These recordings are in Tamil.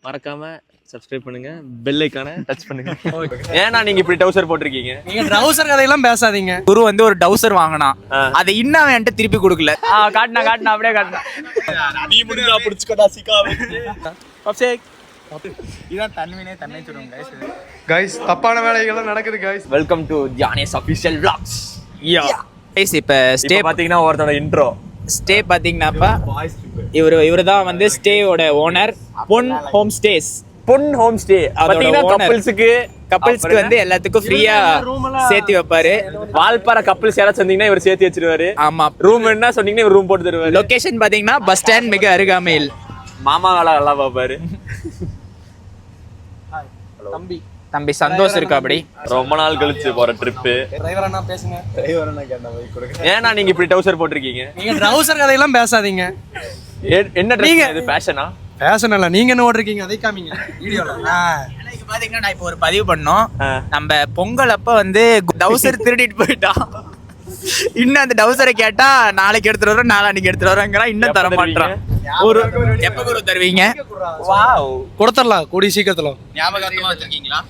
மறக்காம சப்ஸ்கிரைப் பண்ணுங்க, பெல் ஐகானை டச் பண்ணுங்க. ஏன்னா நீங்க இப்படி டவுசர் போட்டிருக்கீங்க? நீங்க டவுசர் கதையெல்லாம் பேசாதீங்க. குரு வந்து ஒரு டவுசர் வாங்கினா, அதை இன்னும் என்கிட்ட திருப்பி கொடுக்கல. காட்டினா அப்படியே காட்டினா. நீ முடிஞ்சா பிடிச்சுக்கடா சிக்காவே. அப்சேக் இதான் தன்வினே தன்னை சொல்லுங்க கைஸ். தப்பான வேலைகள் நடக்குது guys. Welcome to Dhyanesh official vlogs. Guys இப்போ ஸ்டே பாத்தீங்கன்னா ஒருத்தோட இன்ட்ரோ. ஸ்டே பாத்தீங்கன்னாப்பா இவரு தான் வந்து ஸ்டேயோட owner. Pon home stays. Pon home stay பாத்தீங்கன்னா கப்பல்ஸ்க்கு வந்து எல்லாத்துக்கும் ஃப்ரீயா சேர்த்து வைப்பாரு. வால்பாறை கப்பல்ஸ் யாராச்சும் வந்தீங்கன்னா இவர் சேர்த்து வச்சிருவாரு. ஆமா, ரூம் என்ன சொன்னீங்கன்னா இவர் ரூம் போட்டு தருவாரு. லொகேஷன் பாத்தீங்கன்னா பஸ் ஸ்டாண்ட் மிக அருகாமையில். மாமா வேலை நல்லா பாப்பாரு. தம்பி சந்தோஷ் இருக்கா அப்படி. ரொம்ப நாள் கழிச்சு போற ட்ரிப்பு. டிரைவர் அண்ணா பேசுங்க. டிரைவர் அண்ணா கேட்டா போய் கொடுங்க. ஏன்னா நீங்க இப்படி டவுசர் போட்டிருக்கீங்க? நீங்க டவுசர் கதையெல்லாம் பேசாதீங்க. என்ன ட்ரெஸ் இது? ஃபேஷனா? ஃபேஷன் இல்ல, நீங்க என்ன ஓடுறீங்க அதை காமிங்க வீடியோல. எனக்கு பாத்தீங்கன்னா நான் இப்போ ஒரு பதிவு பண்ணோம். நம்ம பொங்கல் அப்ப வந்து டவுசர் திருடிட்டு போயிட்டான். இன்னும் அந்த டவுசரை கேட்டா நாளைக்கு எடுத்துட்டு வரோம், நாளைக்கு எடுத்துட்டு வரோங்கிறான். இன்னும் தர மாட்டான். ஒரு எப்ப குரு தருவீங்க? வாவ், கொடுத்துடலாம் கூடிய சீக்கிரத்துல. ஞாபகமா வச்சிருக்கீங்களா?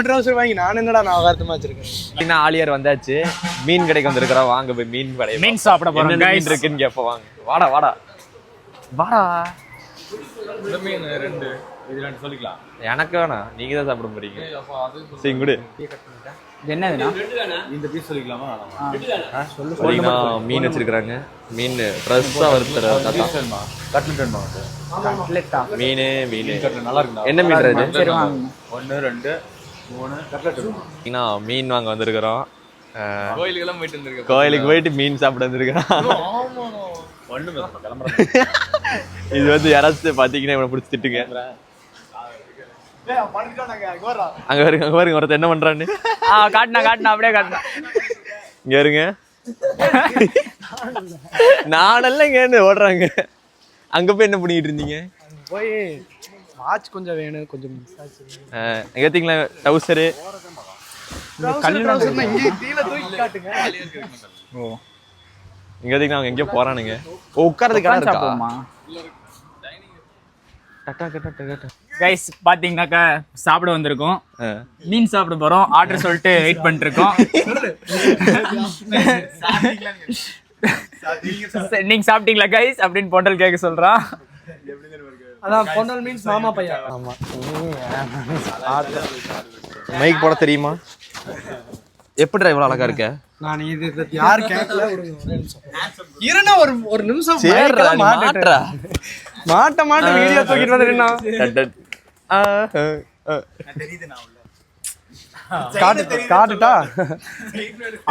ட்ரவுசர் வாங்கி நான் என்னடா ஞாபகமா வச்சிருக்கேன். ஆலியார் வந்தாச்சு. மீன் கடைக்கு வந்திருக்கிறோம். வாங்க போய் மீன் சாப்பிட போறோம். மீன் இருக்குன்னு கேப்ப வாங்க. வாடா வாடா வாடா. மீன் ரெண்டு இது ரெண்டு சொல்லிக்கலாம். எனக்கு வேணாம், நீங்க தான் சாப்பிட போறீங்க. சரி குடு. என்னதுன்னா இந்த பீஸ் சொல்லிக்கலாமா? சொல்லுங்க. மீன் வச்சிருக்காங்க. மீன் ஃப்ரெஷ்ஷா வறுத்துற கட்லெட்டா? மீன் நல்லா இருக்கு. என்ன மீன் இது? சரி வாங்க. 1 2 3 கட்லெட். மீன் வாங்க வந்திருக்கிறோம். கோயிலுக்கெல்லாம் போயிட்டு வந்திருக்கேன். கோயிலுக்கு போயிட்டு மீன் சாப்பிட வந்திருக்கிறோம். இது வந்து யாராச்சும் பாத்தீங்கன்னா இவனை பிடிச்சி திட்டுங்க. அங்க பாருங்க ஒருத்தர் என்ன பண்றான்னு. காட்டினா அப்படியே காட்டினா. இங்க இருங்க. நானெல்லாம் இங்க ஓடுறாங்க. அங்க போய் என்ன பண்ணிட்டு இருந்தீங்க? போய் வாட்ச் கொஞ்சம் வேணும், கொஞ்சம் எங்க பாத்தீங்களா டவுசரு. இங்க பாத்தீங்கன்னா அவங்க எங்கேயோ போறானுங்க. உட்கார்றதுக்கு இடம் இருக்கா? கைஸ் பாத்தீங்கன்னாக்கா சாப்பிட வந்திருக்கோம். மீன் சாப்பிட போறோம். ஆர்டர் சொல்லிட்டு வெயிட் பண்ணிட்டு இருக்கோம். நீங்க சாப்பிட்டீங்களா கைஸ் அப்படின்னு பொண்டல் கேட்க சொல்றான். அதான் பொண்டல் மீன்ஸ் மாமா பையன். ஆமா, மைக் போட தெரியுமா? எப்படி இவ்வளவு அழகா இருக்க? நான் இது யார் கேட்கல. இருனா ஒரு நிமிஷம் மாட்ட வீடியோ தூக்கிட்டு வந்துடுனா. காட்டுட்டா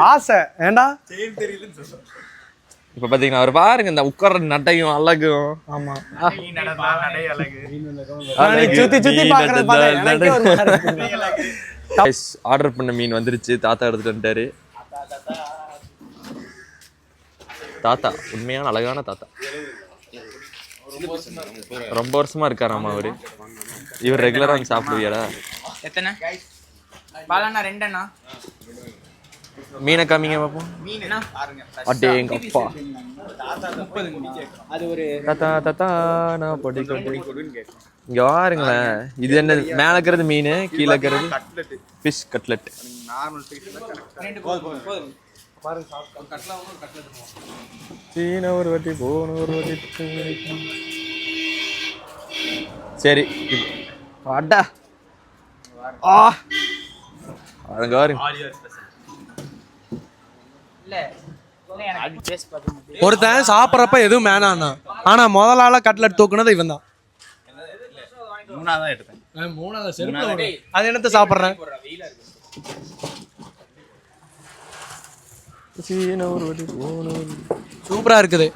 ஆசை ஏண்டா. இப்ப பாத்தீங்கன்னா அவர் பாருங்க இந்த உட்கார்ற நட்டையும் அழகும். ஆமா, ஆர்டர் பண்ண மீன் வந்துருச்சு. தாத்தா எடுத்துட்டு வந்துட்டாரு. தாத்தா உண்மையான அழகான தாத்தா. ரொம்ப வருஷமா இருக்காராமா அவரு. இவர் ரெகுலரா இங்க சாப்பிடுவியாடா? எத்தனை பாலண்ணா? ரெண்டண்ணா. மீனை காமிங்க பாப்போம். அட்டே எங்க அப்பா. அது ஒரு தாத்தா தாத்தா நான் பொடி இங்க பாருங்களேன். இது என்ன? மேல இருக்கிறது மீன், கீழே இருக்கிறது ஃபிஷ் கட்லெட். சீன ஒரு வாட்டி போன ஒரு வாட்டி. சரி வாடா. அங்க பாருங்க. ஒருத்தன் சாப்பிட்றப்ப எதுவும் வேணான்னா, ஆனா முதல் ஆளா கட்லெட் தூக்குனது இவன் தான். மூணாவது அது என்னத்த சாப்பிட்றேன். சூப்பரா இருக்குது.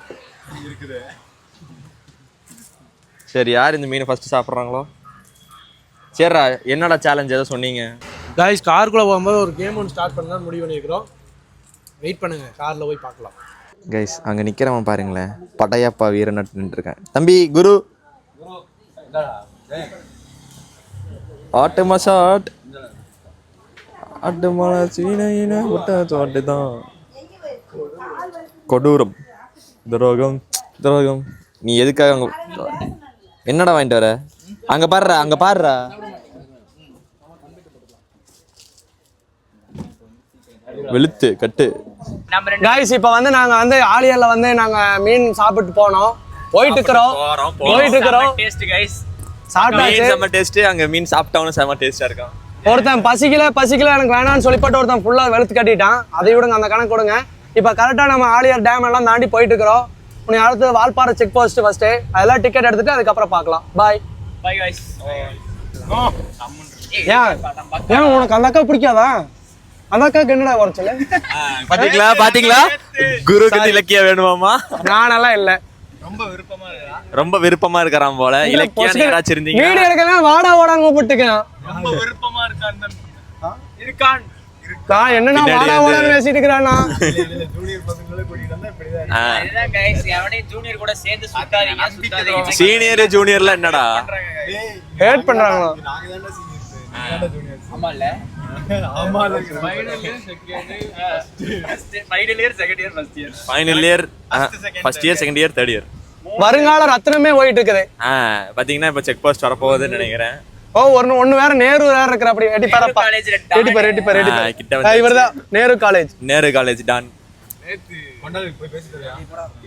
சரி, யார் இந்த மீனை ஃபர்ஸ்ட் சாப்பிட்றாங்களோ? சரிடா, என்னடா சேலஞ்ச் ஏதோ சொன்னீங்க? கைஸ், காருக்குள்ள போகும்போது ஒரு கேம் ஒன்று ஸ்டார்ட் பண்ணலாம் முடிவு பண்ணியிருக்கிறோம். வெயிட் பண்ணுங்க, கார்ல போய் பார்க்கலாம். கைஸ், அங்கே நிற்கிறவன் பாருங்களேன், படையப்பா வீரநட்டு நின்றுருக்கேன். தம்பி குரு ஆட்டு மசாட் ஆட்டு மலை சீன ஒட்டு தான் கொடூரம் துரோகம் துரோகம். நீ எதுக்காக அங்கே என்னடா வாங்கிட்டு வர? அங்க பாருடா. வெளுத்து கட்டு. காய்ஸ் இப்போ வந்து நாங்க வந்து ஆலியால வந்து நாங்க மீன் சாப்பிட்டு போனோம். போயிட்டு இருக்கிறோம். Taste guys. சாப்பிட்டாச்சு. செம டேஸ்ட். அங்க மீன் சாப்பிட்டவனும் செம டேஸ்டா இருக்கும். ஒருத்தன் பசிக்கல எனக்கு வேணாம்னு சொல்லிப்பட்டு ஒருத்தன் ஃபுல்லா வெளுத்து கட்டிட்டான். அதை விடுங்க, அந்த கணக்கு கொடுங்க. இப்போ கரெக்டா நம்ம ஆலியார் டேம் எல்லாம் தாண்டி போயிட்டு இருக்கிறோம். உன்னை அடுத்து வால்பாறை செக் போஸ்ட் ஃபர்ஸ்ட் அதெல்லாம் டிக்கெட் எடுத்துட்டு அதுக்கப்புறம் பார்க்கலாம். Bye guys. ஏன் உனக்கு அந்த அக்கா பிடிக்காதா? அந்த அக்காக்கு என்னடா குறைச்சல? பாத்தீங்களா குருக்கு இலக்கியா வேணுமாமா? நானெல்லாம் இல்ல. ரொம்ப விருப்பமா இருக்காராம் போல. இலக்கியா யாராச்சும் இருந்தீங்க வீடியோ எடுக்கலாம் வாடான்னு கூப்பிட்டுக்கலாம். ரொம்ப விருப்பமா இருக்கான். என்னன்னா வாடான்னு பேசிட்டு இருக்கிறானா? ஜூனியர் கூட சேர்ந்து சுத்தாதீங்க. சீனியர் ஜூனியர்ல என்னடா ஹேட் பண்றாங்களா? ஆமால final year first year second year third year வருங்கால ரத்னமே போயிட்டு இருக்குது. பாத்தீங்கன்னா இப்ப செக் போஸ்ட் வரப்போகுதுன்னு நினைக்கிறேன். ஒண்ணு வேற நேரு வேற இருக்கிற. அப்படி இவர்தான் நேரு காலேஜ் டான்.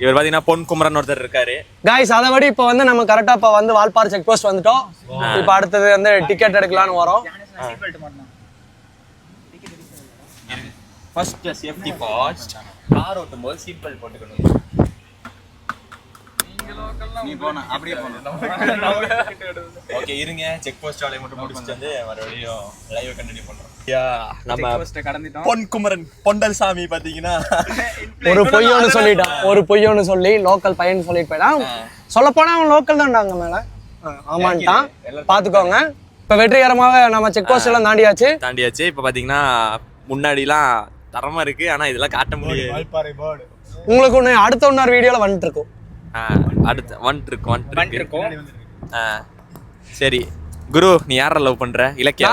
இவர் பாத்தீங்கன்னா பொன் குமரன் ஒருத்தர் இருக்காரு. காய்ஸ் அதபடி இப்ப வந்து நம்ம கரெக்டா இப்ப வந்து வால்பாறை செக் போஸ்ட் வந்துட்டோம். இப்ப அடுத்தது வந்து டிக்கெட் எடுக்கலாம்னு வரோம். First safety first. கார் ஓட்டும்போது சீட் பெல்ட் போட்டுக்கணும். நீ போனா அப்படியே போனா. ஓகே இருங்க, செக் போஸ்ட் வேலைய மட்டும் முடிச்சிட்டு வந்து மறுபடியும் லைவ் கண்டினியூ பண்றோம். நம்ம கடந்துட்டோம். பொன் குமரன் பொண்டல் சாமி பாத்தீங்கன்னா ஒரு பொய்யோன்னு சொல்லி லோக்கல் பையன் சொல்லிட்டு போயிட்டான். சொல்லப்போனா அவன் லோக்கல் தான்டாங்க மேல. ஆமான்ட்டான். பாத்துக்கோங்க. இப்ப வெற்றிகரமாக நம்ம செக் போஸ்ட் எல்லாம் தாண்டியாச்சு. இப்ப பாத்தீங்கன்னா முன்னாடிலாம் தரமா இருக்கு. ஆனா இதெல்லாம் காட்ட முடியாது. உங்களுக்கு ஒண்ணு அடுத்த இன்னொரு வீடியோல வந்துட்டு இருக்கும். அடுத்து வந்துட்டு இருக்கும். சரி குரு, நீ யார லவ் பண்ற? இலக்கியா?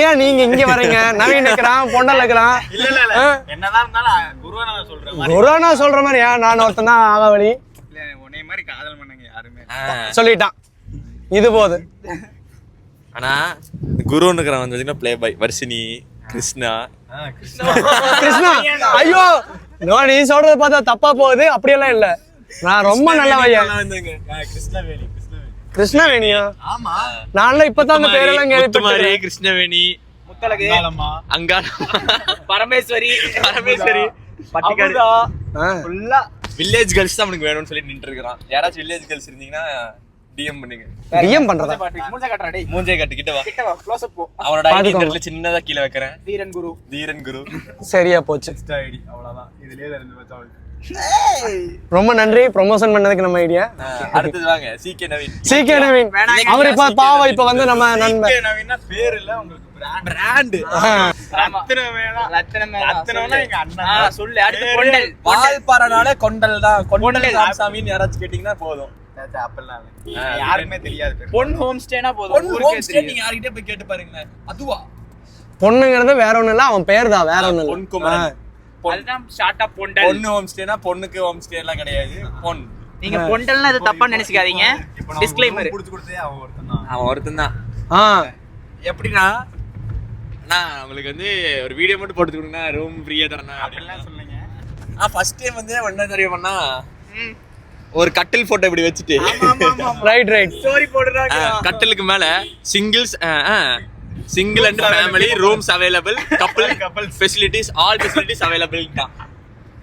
ஏன் நீங்க இங்க வரீங்க? நவீன் இருக்கிறான், பொண்டல் இருக்கிறான். என்னதான் இருந்தாலும் குருனா சொல்ற மாதிரி நான் ஒருத்தன் தான் ஆகாவளி. உன்னை மாதிரி காதல் பண்ணுங்க யாருமே சொல்லிட்டான். இது போது. ஆனா குருன்னு வந்து பிளே பாய் வர்ஷினி கிருஷ்ணா. ஐயோ நீ சொல்றத பார்த்தா தப்பா போகுது. அப்படியெல்லாம் இல்ல, நான் ரொம்ப நல்ல பையன். கிருஷ்ணவேணியா? ஆமா, நான் இப்பதான் அந்த பேரெல்லாம் கேள்விப்பட்டேன். கிருஷ்ணவேணி, முத்தலகு, பரமேஸ்வரி பட்டிக்காடு ஃபுல்லா வில்லேஜ் கேர்ள்ஸ் தான் அவனுக்கு வேணும்னு சொல்லி நின்று இருக்கான். யாராச்சும் வில்லேஜ் கேர்ள்ஸ் இருந்தீங்கன்னா டிஎம் பண்ணுங்க. டிஎம் பண்றதா? மூஞ்சே காட்றா டேய். மூஞ்சே காட்டு, கிட்ட வா க்ளோஸ் அப் போ. அவனோட ஐடி இந்த சின்னதா கீழ வைக்கிறேன். தீரன் குரு. சரியா போச்சு. ஐடி அவ்வளவுதான். இதுலயே இருந்து வச்சாள். ரொம்ப நன்றி ப்ரமோஷன் பண்ணதுக்கு நம்ம ஐடியா. அடுத்து வாங்க சிகே நவீன். அவர் இப்ப பாவம் இப்ப வந்து நம்ம நண்பர். சிகே நவீன்னா பேர் இல்ல, உங்களுக்கு பிராண்ட். ரத்னம்னா எங்க அண்ணா. சொல்லு அடுத்து கொண்டல். வால்பாறனால கொண்டல் தான். கொண்டல் ராமசாமின்னு யாராச்சும் கேட்டிங்கன்னா போதும். அப்பெல்லாம் யாருக்குமே தெரியாது. பொன் ஹோம் ஸ்டேனா போதும். பொன் ஹோம் ஸ்டே நீங்க யார்கிட்ட போய் கேட்டு பாருங்க. அதுவா பொண்ணுங்கிறது வேற ஒண்ணு இல்ல, அவன் பேர் தான் வேற ஒண்ணு இல்ல. பொன் குமரன். அதுதான் ஷார்ட் ஆப் பொண்டல். பொண்ணு ஹோம் ஸ்டேனா பொண்ணுக்கு ஹோம் ஸ்டே எல்லாம் கிடையாது. பொன். நீங்க பொண்டல்னா இது தப்பா நினைச்சுக்காதீங்க. டிஸ்க்ளைமர். புடிச்சு கொடுத்தே அவன் ஒருத்தன் தான். எப்படின்னா நான் உங்களுக்கு வந்து ஒரு வீடியோ மட்டும் போட்டு கொடுங்க, ரூம் ஃப்ரீயா தரேன் அப்படிலாம் சொல்லுங்க. ஃபர்ஸ்ட் டைம் வந்து என்ன தெரியுமாண்ணா, ஒரு கட்டில் போட்டோ இப்படி வச்சுட்டு ரைட் ஸ்டோரி போடுறாங்க. கட்டிலுக்கு மேல single and family rooms available, couple facilities, all facilities available தான்.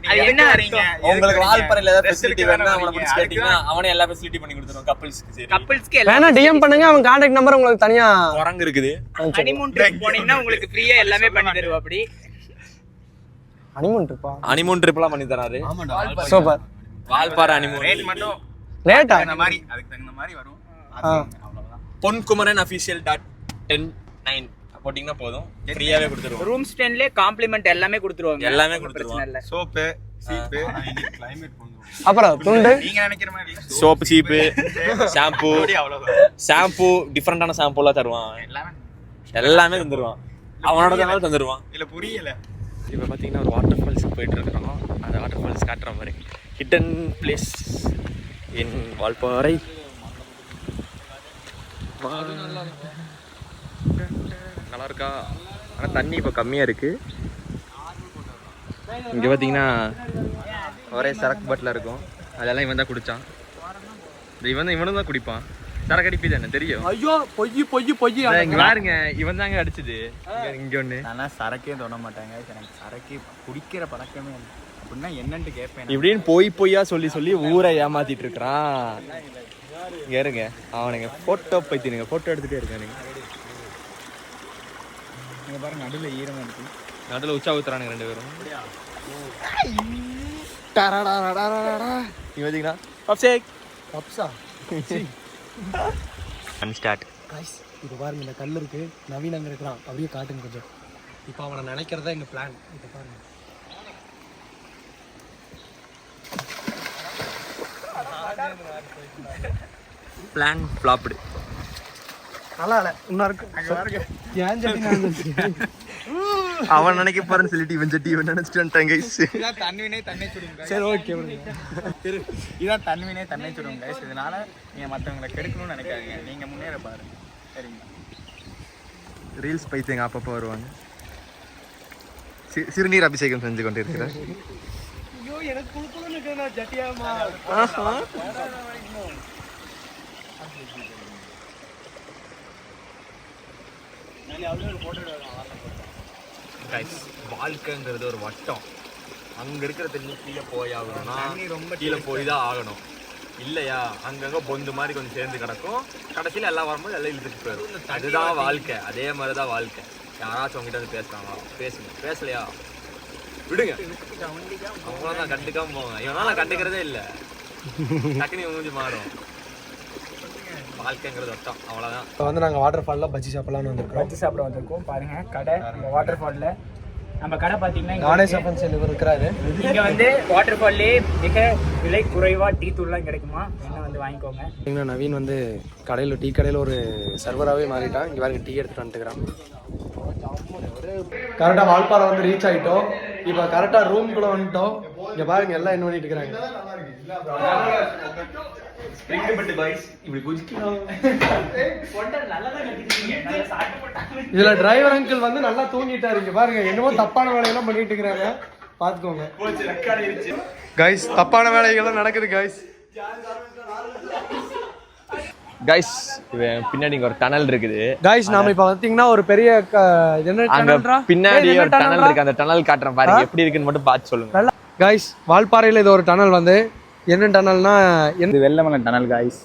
அது என்ன வரீங்க? உங்களுக்கு வால்பாறையில ஏதாவது ஃபெசிலிட்டி வேணும்னா அவனை பிடிச்சு கேட்டீங்கன்னா அவனே எல்லா ஃபெசிலிட்டி பண்ணி கொடுத்துருவான். கப்பிள்ஸ்க்கு சரி, கப்பிள்ஸ்க்கு எல்லாம் வேணா டிஎம் பண்ணுங்க, அவன் கான்டாக்ட் நம்பர் உங்களுக்கு தனியா குரங்கு இருக்குது. ஹனிமூன் ட்ரிப் போனீங்கன்னா உங்களுக்கு ஃப்ரீயா எல்லாமே பண்ணி தருவா. அப்படி ஹனிமூன் ட்ரிப்லாம் பண்ணி தராரு. சூப்பர். வால்பாறை ஹனிமூன் ரேட் மட்டும் ரேட்டா அந்த மாதிரி அதுக்கு தகுந்த மாதிரி வரும். அவ்வளவுதான். பொன்குமரன் official.10.9 போட்டிங்கன்னா போதும், ஃப்ரீயாவே கொடுத்துருவோம். ரூம் ஸ்டேன்லயே காம்ப்ளிமெண்ட் எல்லாமே கொடுத்துருவாங்க. எல்லாமே கொடுத்துருவாங்க. சோப்பு, சீப்பு, கிளைமேட் கொண்டு அப்புறம் துண்டு, நீங்க நினைக்கிற மாதிரி இல்ல. சோப்பு, சீப்பு, ஷாம்பு, ஷாம்பு டிஃபரெண்டான ஷாம்புலாம் தருவான். எல்லாமே தந்துருவான். அவனோட தான் தந்துருவான். இல்ல புரியல. இப்போ பார்த்தீங்கன்னா ஒரு வாட்டர் ஃபால்ஸுக்கு போயிட்டு இருக்கிறோம். அந்த வாட்டர் ஃபால்ஸ் காட்டுற மாதிரி ஹிடன் பிளேஸ் இன் வால்பாறை. நல்லா இருக்கா? ஆனால் தண்ணி இப்போ கம்மியாக இருக்கு. இங்கே பார்த்தீங்கன்னா ஒரே சரக்கு பாட்டில் இருக்கும். அதெல்லாம் இவன் தான் குடித்தான். இவனும் தான் குடிப்பான். சரக்கு அடிப்பி தானே தெரியும். ஐயோ பொய் இங்கே பாருங்க, இவன் தாங்க அடிச்சது. இங்கே ஒன்று நான் சரக்கே தொட மாட்டாங்க. எனக்கு சரக்கு குடிக்கிற பழக்கமே இல்லை. அப்படின்னா என்னன்ட்டு கேட்பேன். இப்படின்னு பொய்யா சொல்லி ஊரை ஏமாத்திட்டு இருக்கிறான். இங்க இருங்க, அவனுங்க போட்டோ பைத்தினுங்க, போட்டோ எடுத்துட்டே இருக்கானுங்க. இங்க பாருங்க, நடுவில் ஈரமாக இருக்கு. நடுவில் உச்சா ஊத்துறானுங்க 2 பேரும். இங்க பார்த்தீங்கன்னா பப்ஸா ஸ்டார்ட். கைஸ் இது பாருங்க, இந்த கல் இருக்கு, நவீன் அங்கே இருக்கிறான். அப்படியே காட்டுங்க கொஞ்சம். இப்போ அவனை நினைக்கிறதா எங்கள் பிளான். இப்போ பாருங்க, பிளான் ஃப்ளாப்டு. நல்லா இல்லை இன்னும் இருக்கு. ஏன் சட்டி அவன் நினைக்க போறேன்னு சொல்லிட்டு இவன் சட்டி இவன் நினைச்சிட்டு வந்துட்டாங்க கைஸ். இதான் தன்வினை தன்னை சுடுங்க. சரி ஓகே. இதான் தன்வினை தன்னை சுடுங்க கைஸ். இதனால நீங்கள் மற்றவங்களை கெடுக்கணும்னு நினைக்காதீங்க. நீங்கள் முன்னேற பாருங்க. சரிங்களா? ரீல்ஸ் பைத்தியங்க அப்பப்போ வருவாங்க. சிறுநீர் அபிஷேகம் செஞ்சு கொண்டு இருக்கிறார். ஐயோ எனக்கு குளுக்குன்னு இருக்கு. நான் ஜட்டியாமா கைஸ், வாழ்க்கைங்கிறது ஒரு வட்டம். அங்க இருக்கிற தண்ணி கீழே போய் ஆகணும்னா ரொம்ப கீழே போய் தான் ஆகணும். இல்லையா அங்கங்க பொந்து மாதிரி கொஞ்சம் சேர்ந்து கிடக்கும். கடைசியில் எல்லாம் வரும்போது எல்லாம் இழுத்துட்டு போயிடும். அதுதான் வாழ்க்கை. அதே மாதிரி தான் வாழ்க்கை. யாராச்சும் உங்ககிட்ட வந்து பேசுறாங்களா? பேசுங்க. பேசலையா விடுங்க. அவங்களாம் கண்டுக்காம போங்க. இவனால கண்டுக்கிறதே இல்லை. டக்குனு மூஞ்சி மாறும். வாழ்க்கைங்கிறது வட்டம், அவ்வளோதான். இப்போ வந்து நாங்கள் வாட்டர் ஃபாலில் பஜ்ஜி சாப்பிடலான்னு வந்திருக்கோம். பஜ்ஜி சாப்பிட வந்திருக்கோம். பாருங்க கடை, இந்த வாட்டர் ஃபாலில் நம்ம கடை பார்த்தீங்கன்னா கணேஷ் அப்பன் இவர் இருக்கிறாரு. இங்கே வந்து வாட்டர் ஃபால்லே மிக விலை குறைவாக டீ தூள்லாம் கிடைக்குமா, என்ன வந்து வாங்கிக்கோங்க. பார்த்தீங்கன்னா நவீன் வந்து கடையில் டீ கடையில் ஒரு சர்வராகவே மாறிட்டான். இங்கே பாருங்க, டீ எடுத்துகிட்டு வந்துட்டுக்கிறான். கரெக்டாக வால்பாறை வந்து ரீச் ஆகிட்டோம். இப்போ கரெக்டாக ரூம்குள்ளே வந்துட்டோம். இங்கே பாருங்க, எல்லாம் என்ன பண்ணிட்டு இருக்கிறாங்க. இதுல டிரைவர் அங்கிள் வந்து நல்லா தூங்கிட்டாரு. இங்க பாருங்க, என்னமோ தப்பான வேலையெல்லாம் பண்ணிட்டு இருக்கிறாங்க. பாத்துக்கோங்க கைஸ், தப்பான வேலைகள்லாம் நடக்குது கைஸ். கைஸ், பின்னாடி ஒரு டனல் இருக்குது கைஸ். நாம இப்ப பாத்தீங்கன்னா ஒரு பெரிய பின்னாடி ஒரு டனல் இருக்கு. அந்த டனல் காட்டுறேன் பாருங்க, எப்படி இருக்குன்னு மட்டும் பார்த்து சொல்லுங்க. கைஸ், வால்பாறையில இது ஒரு டனல் வந்து என்ன டனல்னா இது வெள்ளமலை டனல் கைஸ்.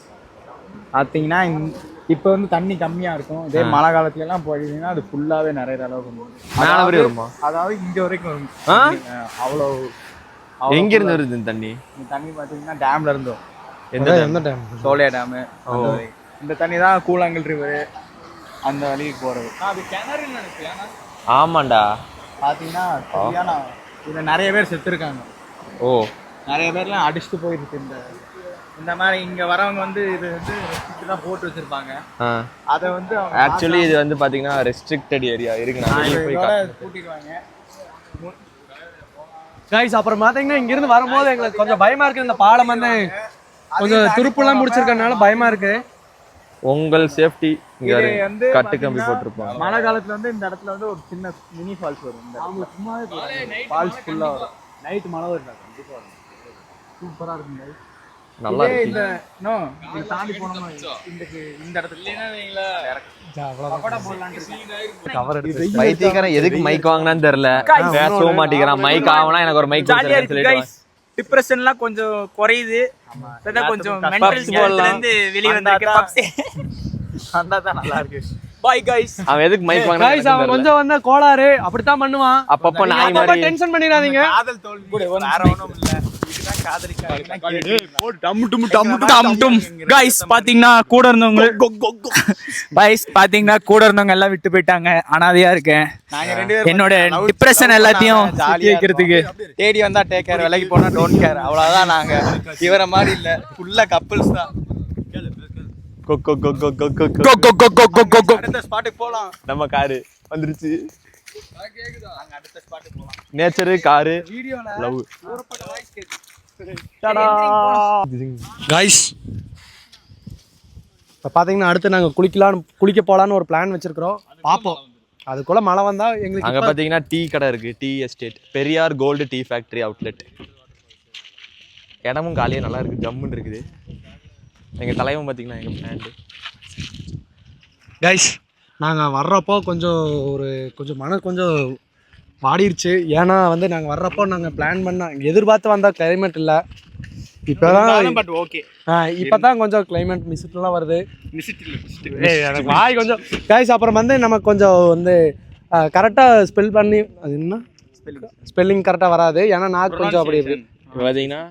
பார்த்தீங்கன்னா இப்போ வந்து தண்ணி கம்மியாக இருக்கும். இதே மழை காலத்துலலாம் போயிட்டீங்கன்னா அது ஃபுல்லாகவே நிறைய அளவுக்கு மேலே வரை வருமா? அதாவது இங்கே வரைக்கும் வரும். அவ்வளோ எங்கேருந்து வருது இந்த தண்ணி? இந்த தண்ணி பார்த்தீங்கன்னா டேம்ல இருந்தோம். எந்த டேம்? சோலையா டேமு. இந்த தண்ணி தான் கூழாங்கல் ரிவர் அந்த வழிக்கு போகிறது. அது கிணறுன்னு நினைக்கிறேன். ஆமாண்டா. பார்த்தீங்கன்னா இதில் நிறைய பேர் செத்துருக்காங்க. ஓ, நிறைய பேர்லாம் அடிச்சுட்டு போயிருக்கு. இந்த மாதிரி இங்க வரவங்க வந்து இது வந்து ரெஸ்ட்ரிக்ட் தான் போட்டு வச்சிருப்பாங்க. அதை வந்து ஆக்சுவலி இது வந்து பாத்தீங்கன்னா ரெஸ்ட்ரிக்டட் ஏரியா இருக்கு. நான் கூட்டிடுவாங்க கைஸ். அப்புறம் பாத்தீங்கன்னா இங்க இருந்து வரும்போது எங்களுக்கு கொஞ்சம் பயமா இருக்கு. இந்த பாலம் வந்து கொஞ்சம் துருப்புலாம் முடிச்சிருக்கனால பயமா இருக்கு. உங்கள் சேஃப்டி இங்க வந்து கட்டு கம்பி போட்டுருப்பாங்க. மழை காலத்துல வந்து இந்த இடத்துல வந்து ஒரு சின்ன மினி ஃபால்ஸ் வரும். இந்த சும்மாவே ஃபால்ஸ் ஃபுல்லா வரும். நைட் மழை வரும். கண்டிப்பா வரும். சூப்பரா இருக்கும். நல்லா இருக்கு. இந்த நோ இது தாண்டி போனோமா இந்த இடத்துல பைத்தியக்காரன் எதுக்கு மைக் வாங்கினான்னு தெரியல. பேசவும் மாட்டேங்கிறான். மைக் ஆகணும், எனக்கு ஒரு மைக் சொல்லிட்டு. டிப்ரெஷன்லாம் கொஞ்சம் குறையுது. கொஞ்சம் மென்டல் ஸ்ட்ரெஸ்ல இருந்து வெளிய வந்திருக்கு. நல்லா இருக்கு. Bye guys. அவன் எதுக்கு மைக் வாங்குறான் கைஸ்? அவன் கொஞ்சம் வந்தா கோளாறு அப்படித்தான் பண்ணுவான். அப்பப்ப நாய் மாதிரி டென்ஷன் பண்ணிராதீங்க. காதல் தோல்வி கூட வேற ஒண்ணும் இல்ல. இதுதான் காதலிக்காதீங்க. டம் டம் கைஸ். பாத்தீங்கன்னா கூட இருந்தவங்க கைஸ் பாத்தீங்கன்னா கூட இருந்தவங்க எல்லாம் விட்டு போயிட்டாங்க. அனாதையா இருக்கேன். நாங்க ரெண்டு பேரும் என்னோட டிப்ரெஷன் எல்லாத்தையும் ஜாலியா வைக்கிறதுக்கு தேடி வந்தா டேக் கேர், விலைக்கு போனா டோன்ட் கேர். அவ்வளவுதான். நாங்க இவர மாதிரி இல்ல, ஃபுல்லா கப்பிள்ஸ் தான். அடுத்த ஸ்பாட்டுக்கு போலாம். நம்ம காரு வந்துருச்சு. அடுத்த ஸ்பாட்டுக்கு போலாம். Nature, car, love. கைஸ், இப்போ பார்த்தீங்கன்னா அடுத்து நாங்கள் குளிக்க போகலான்னு ஒரு பிளான் வச்சுருக்கிறோம், பார்ப்போம். அதுக்குள்ளே மழை வந்தால் எங்களுக்கு அங்கே பார்த்தீங்கன்னா டீ கடை இருக்குது, tea estate, Periyar gold tea factory outlet. இடமும் காலியாக நல்லா இருக்குது, ஜம்முன்னு இருக்குது. எங்கள் தலைவன் பார்த்தீங்கன்னா எங்கள் பிளான்ட்டு கைஸ். நாங்கள் வர்றப்போ கொஞ்சம் மன கொஞ்சம் வாடிருச்சு. ஏன்னா வந்து நாங்கள் வர்றப்போ நாங்கள் பிளான் எதிர்பார்த்து வந்தால் கிளைமேட் இல்லை. இப்போதான் பட் ஓகே, இப்போ தான் கொஞ்சம் கிளைமேட் மிஸ்ட்லாம் வருது. எனக்கு வாய் கொஞ்சம் கைஸ். அப்புறம் வந்து நமக்கு கொஞ்சம் வந்து கரெக்டாக ஸ்பெல் பண்ணி அது என்ன ஸ்பெல்லிங் கரெக்டாக வராது. ஏன்னா நான் கொஞ்சம் அப்படி இப்போ பார்த்தீங்கன்னா